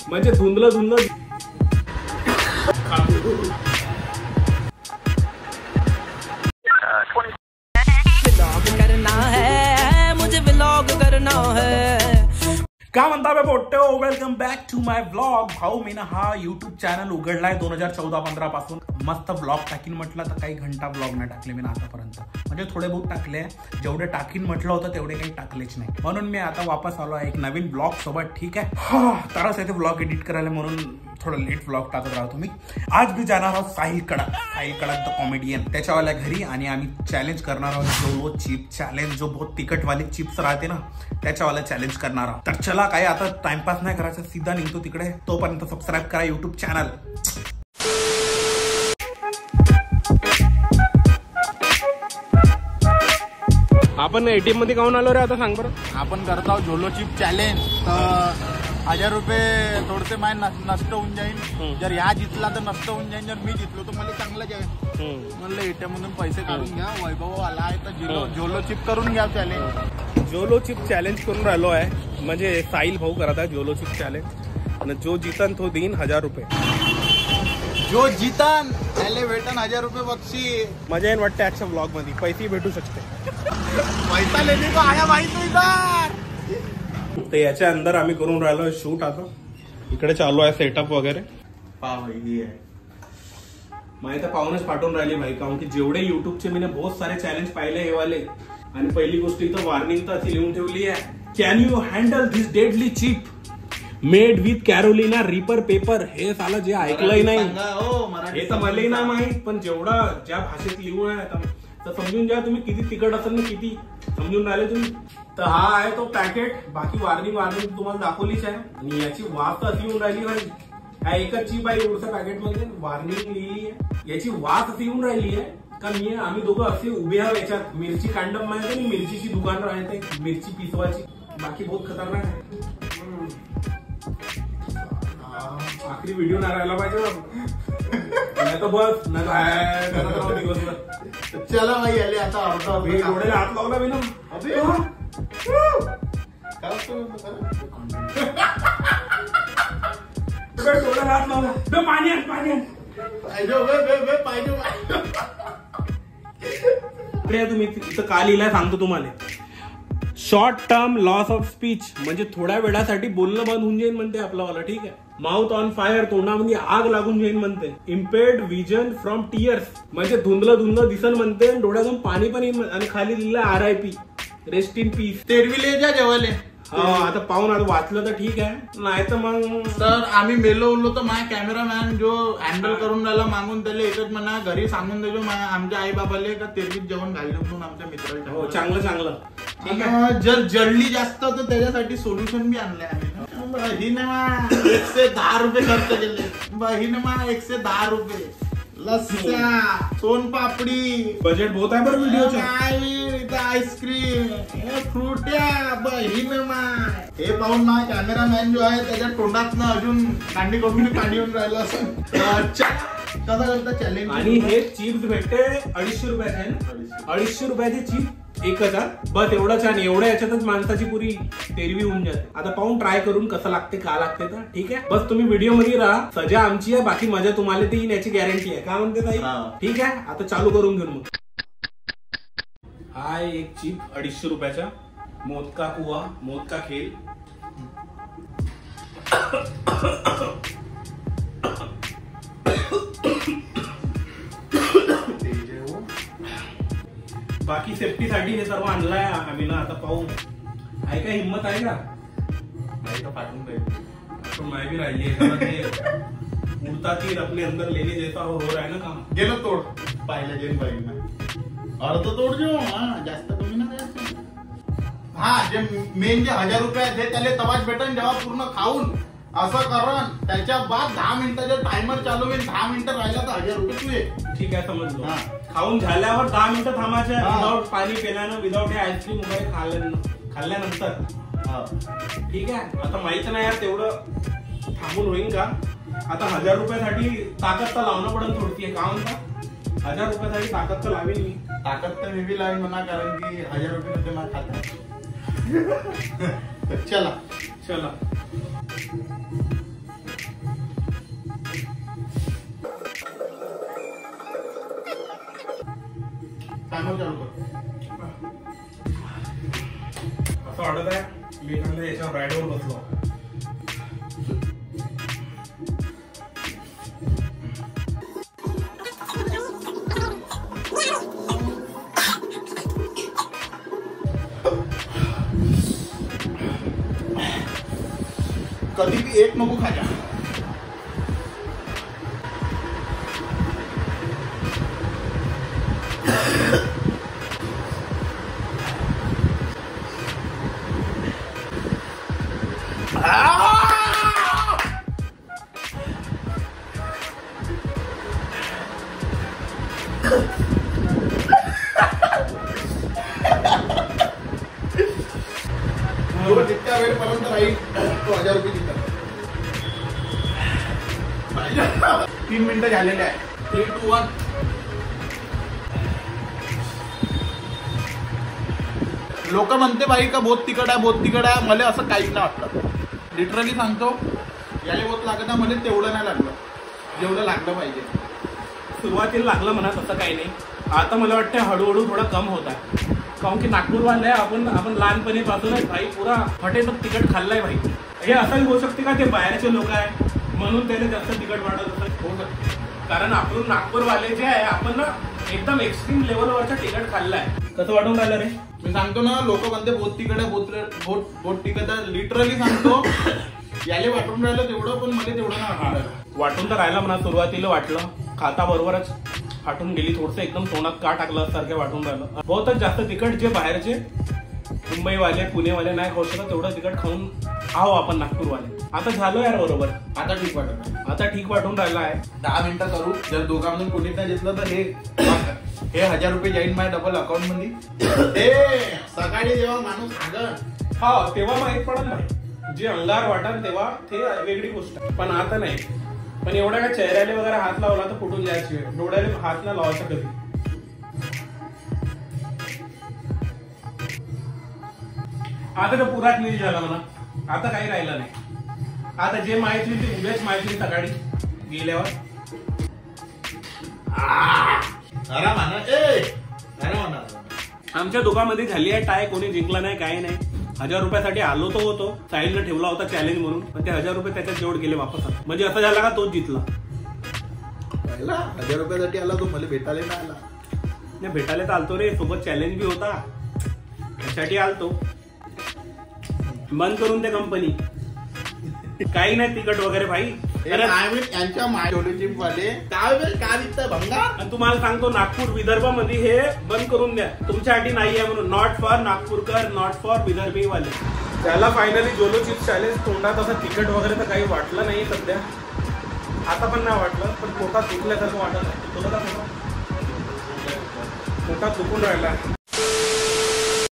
म्हणजे धुंदलं धुंदलं काय म्हणता पोट्टे, welcome back to my vlog. भाऊ मी ना हा युट्यूब चॅनल उघडलाय 2014-15 पासून. मस्त व्लॉग टाकीन म्हटलं तर काही घंटा व्लॉग नाही टाकले मी ना आतापर्यंत. म्हणजे थोडे बहुत टाकले, जेवढे टाकीन म्हटलं होतं तेवढे काही टाकलेच नाही. म्हणून मी आता वापस आलो आहे एक नवीन ब्लॉग सोबत. ठीक आहे, तरच येते व्लॉग एडिट करायला, म्हणून थोडं लेट व्लॉग टाकत राहतो मी. आज भी जाणार आहोत साहिल कडक द कॉमेडियन त्याच्यावाल्या घरी, आणि आम्ही चॅलेंज करणार आहोत जोलो चिप चॅलेंज. जो बहुत तिखटवाली चिप्स राहते ना त्याच्यावाला चॅलेंज करणार आहोत. तर चला, काही आता टाइमपास नाही करायचा, सीधा निघतो तिकडे. तोपर्यंत सबस्क्राईब करा युट्यूब चॅनल. आपण एटीएम मध्ये काऊन आलो रे आता सांग बरं. आपण करत आहोत झोलो चिप चॅलेंज. 1000 रुपये थोडसे माय नष्ट होऊन जाईल. जर ह्या जितला तर नष्ट होऊन जाईल, जर मी जितलो तर मला चांगलं जाईल. म्हणलं एटीएम मधून पैसे काढून घ्या. वैभव आला आहे तर झोलो चिप करून घ्या चॅलेंज. झोलो चिप चॅलेंज करून राहिलो आहे, म्हणजे साहिल भाऊ करत आहे झोलो चिप चॅलेंज. आणि जो जितन तो देईन 1000 रुपये. जो जितन त्याला भेटन 1000 रुपये बक्षीस. मजा येईल वाटते आजच्या ब्लॉग मध्ये. पैसे भेटू शकते. पैसा लेने को आया भाई तू इधर. तर याच्या अंदर आम्ही करून राहिलो शूट. आता इकडे चालू आहे सेटअप वगैरे. ही आहे माहिती पाहूनच पाठवून राहिली भाई, कारण की जेवढे युट्यूबचे मी बहुत सारे चॅलेंज पाहिले हे वाले. आणि पहिली गोष्ट इथं वॉर्निंग तर अशी लिहून ठेवली आहे, can you handle this deadly chip made with Carolina reaper paper. हे साला जे ऐकलंय नाही हे तर मलाही नाही माहित, पण जेवढा ज्या भाषेत लिहून आहे तर समजून घ्या तुम्ही किती तिखट असेल ना, किती समजून राहिले तुम्ही. तर हा आहे तो पॅकेट. बाकी वॉर्निंग तुम्हाला दाखवलीच आहे. आणि याची वाफ तर अशी येऊन राहिली भाई. हा एकच चिप आहे एवढ्या पॅकेट मध्ये, वॉर्निंग लिहिली आहे. याची वाफ अशी येऊन राहिली आहे का आम्ही दोघं असे उभे आहोत याच्यात. मिरची कांडम माहिती नाही, मिरचीची दुकान राहते मिरची पिसवाची. बाकी बहुत खतरनाक आहे. आखरी व्हिडिओ नाही राहायला पाहिजे नाही तर बस दिवसभर. चला भाई आले आता अर्धा डोळ्याला हात लावला मी ना. डोळ्याला हात लावला. पाणी तुम्ही इथं का लिहिलंय सांगतो तुम्हाला. Short term loss of speech, म्हणजे थोड्या वेळासाठी बोलणं बंद होऊन जाईल म्हणते आपल्यावाला. ठीक आहे. माउथ ऑन फायर, तोंडामध्ये आग लागून जाईल म्हणते. इम्पेर्ड विजन फ्रॉम टीयर्स, म्हणजे धुंदलं दिसन म्हणते. डोळ्यातून पाणी पण येईल. आणि खाली लिहिलं RIP, रेस्ट इन पीस. तेरविले जा जेवाले. आता पाहून आता वाचलं तर ठीक आहे, नाही तर मग सर आम्ही मेलो उरलो तर माझ्या कॅमेरामॅन जो हँडल करून राहिला मागून त्याला एकच म्हणा घरी सांगून देतो आमच्या आई बाबाले का तेरवीत जेवण घाललं म्हणून आमच्या मित्राला. हो चांगलं ठीक आहे. जर जळली जास्त तर त्याच्यासाठी सोल्युशन बी आणलंय आम्ही. बहिणमा 110 रुपये खर्च केले. बहिणमा 110 रुपये. लस्स्या, सोनपापडी. बजेट बहुत आहे बरं व्हिडिओचं. आईस्क्रीम, फ्रुट्या. बहिणमा हे पाहून ना कॅमेरामॅन जो आहे त्याच्या तोंडात ना अजून कांडी करून पाणी येऊन राहिलं असं. कसा करता चॅलेंज. आणि हे चिप्स भेटते 250 रुपयाचे आहे ना. 250 रुपयाची चिप 1000. बस एवढं छान. एवढ्या याच्यातच माणसाची पुरी तेरवी होऊन जाते. आता पाहून ट्राय करून कसं लागते का लागते तर. ठीक आहे, बस तुम्ही व्हिडिओ मध्ये राहा. सजा आमची आहे, बाकी मजा तुम्हाला ते येईल याची गॅरंटी आहे. काय म्हणते ताई. ठीक आहे, आता चालू करून घेऊन. मग हा एक चिप 250 रुपयाचा. मौत का कुआ मौत का खेळ. बाकी सेफ्टीसाठी हे सर्व आणलाय आम्ही ना. आता पाहू आहे का हिंमत आहे का. नाही का पाठवून पाहिजे तो मैं भी राहिली आहे. उडता तीर अपने अंदर लेने जैसा हो रहा है ना काम. गेलं तोड पाहिलं जेन बाईंना अर्ध तोड जेव. जास्त कमी ना द्यायचं. हा जे मेन जे 1000 रुपये आहेत त्याला तवाच भेटन जेव्हा पूर्ण खाऊन असं करण. त्याच्या बाद 10 मिनिटाचा टायमर चालू होईल. 10 मिनिटं राहिला तर 1000 रुपये तू ये. ठीक आहे, समजलो. खाऊन झाल्यावर 10 मिनिटं थांबायचे. विदाउट पाणी पिल्यानं, विदाउट हे आईस्क्रीम वगैरे खाल्ल्यानंतर. ठीक आहे. आता माहित नाही यार तेवढं थांबून होईल का. आता 1000 रुपयासाठी ताकद तर लावणं पडेल थोडती. का म्हणता 1000 रुपयासाठी ताकद तर लावेल मी. ताकद तर मी बी लावेल म्हणा, कारण की 1000 रुपये मध्ये मला खाता. चला चला टायमर चालू कर. असं वाटत आहे मी एखाद्या याच्यावर राईडवर बसलो. कधी भी एक नको खाजा. जितक्या वेळपर्यंत राहील तो 1000 रुपये जिंकला. 3 मिनिटं झालेले आहे. 3, 2, 1. लोक म्हणते बाई का बहुत तिकट आहे बहुत तिकट आहे. मला असं काहीच नाही वाटलं. लिटरली सांगतो याला बहुत लागत आहे. मला तेवढं नाही लागलं जेवढं लागलं पाहिजे. सुरुवातीला लागलं म्हणा तसं काही नाही. आता मला वाटतं हळूहळू थोडा कम होत आहे. काऊन की नागपूरवाले आपण लहानपणीपासूनच भाई पुरा हॉटेल तिकट खाल्लाय भाई. हे असंही होऊ शकते का ते बाहेरचे लोक आहे म्हणून त्याने जास्त तिकट वाढत असं होऊ शकते. कारण आपण नागपूरवाले जे आहे आपण ना एकदम एक्स्ट्रीम लेवलवरचा तिकट खाल्लाय. कसं वाटून राहिलं रे? मी सांगतो ना लोक म्हणते बहुत तिकट आहे बहुत तिकट आहे. लिटरली सांगतो याले वाटून राहिलं तेवढं पण मला तेवढं नाही वाटलं. वाटून तर राहिलं म्हणा. सुरुवातीला वाटलं खाता बरोबरच फाटून गेली. थोडंसं एकदम तोंडात का टाकलं सारखं वाटून राहिलं. बहुतच जास्त तिखट जे बाहेरचे मुंबईवाले पुणेवाले नाही खाऊ शकत तेवढं तिखट खाऊन आहो आपण नागपूरवाले. आता झालो यार बरोबर. आता ठीक वाटत. आता ठीक वाटून राहिला आहे. 10 मिनिटं करू. जर दोघांमधून कोणीच नाही घेतलं तर हे 1000 रुपये जाईन माझ्या डबल अकाउंट मध्ये. सकाळी जेव्हा माणूस खागन हा तेव्हा माहित पडत नाही. जे अंगार वाटत तेव्हा ते वेगळी गोष्ट आहे. पण आता नाही. पण एवढा काय चेहऱ्याला वगैरे हात लावला तर फुटून जायची. डोळ्याला हात न लावायचा कधी. आता तर पुरा क्लीन झाला म्हणा. आता काही राहिलं नाही. आता जे माहिती ते उद्याच माहिती सकाळी गेल्यावर. आमच्या दुकानामध्ये झाली आहे टाय. कोणी जिंकला नाही काही नाही. 1000 रुपयासाठी आलो तो होतो. साहिलने ठेवला होता चॅलेंज म्हणून. पण ते 1000 रुपये त्याच्यात जोड गेले वापस. म्हणजे असं झालं का तोच जिंकला. 1000 रुपयासाठी आला तो. मला भेटायला नाही आला. नाही भेटायला तर आलतो रे. सोबत चॅलेंज बी होता त्यासाठी आलतो. बंद करून ते कंपनी काही नाही तिकट वगैरे भाई. यांच्या मायचिप वाले काय विकताय भंगार. तुम्हाला सांगतो नागपूर विदर्भ मध्ये हे बंद करून द्या. तुमच्यासाठी नाही आहे म्हणून. Not for Nagpurkar not for विदर्भी वाले. त्याला फायनली जोलो चिप्स चॅलेंज तोंडात असं तिकट वगैरे तर काही वाटलं नाही सध्या. आता पण नाही वाटलं. पण पोटात दुखल्यासारखं वाटत आहे. तुला का पोटात दुखून राहिला.